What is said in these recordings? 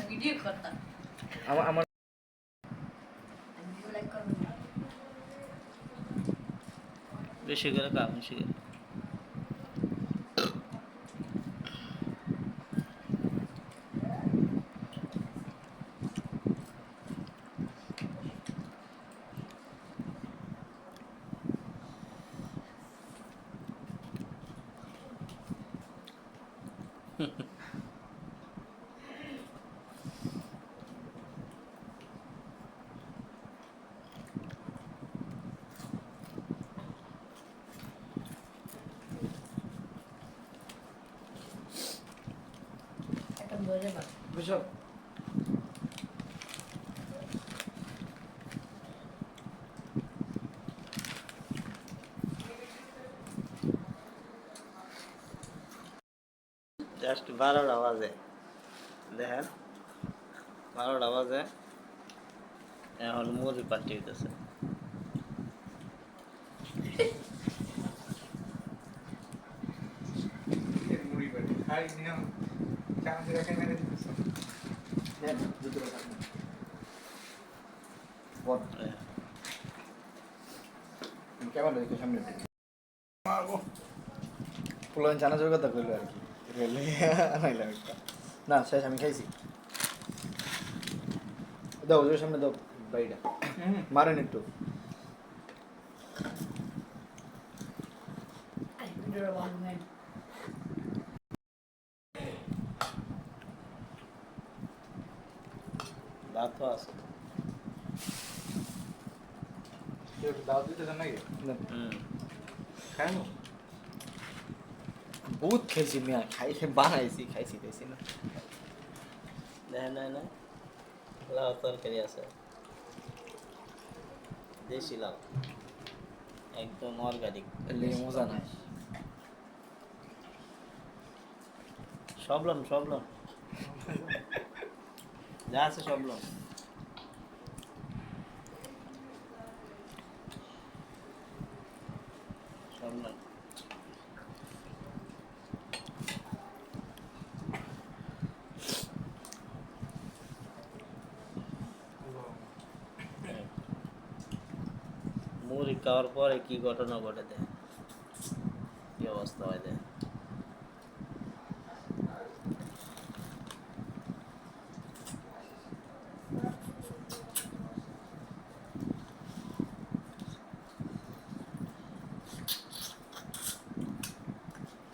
video করতা আমার like করবেন বেশি করে কাম বেশি করে একটা বলে না বুঝছো জাস্ট 12টা বাজে দেখেন 12টা বাজে এখন মুড়ি পাল্টি হইতেছে মুড়ি বাটি খাই নিও চামচ রেখে মেরে দিতেছ হ্যাঁ দুটো কথা বল কেমন হয়েছে সামনে মারবো পুলান চানাচুর কথা কইলো আর কি রেলে আনাইলাম একটা না শেষ আমি খাইছি দাও ওদের সামনে দাও বাড়িটা মারেন একটু ভিডিও বানাবেন দাঁত তো আছে দাওয়াত দিতে জানা কি খাই বহুত খাইছি মিয়া খাইছে বানাইছি খাইছি খাইছি না না লাউ তরকারি আছে দেশি লাউ একদম অর্গানিক এলে মজা না সবলন যা আছে সবলন সবলন মুড়ি খাওয়ার পরে কি ঘটনা ঘটে দেয় কি অবস্থা হয় দেয়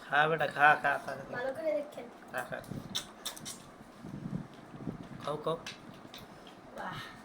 খা বেটা খা ভালো করে দেখেন খা খাও বাহ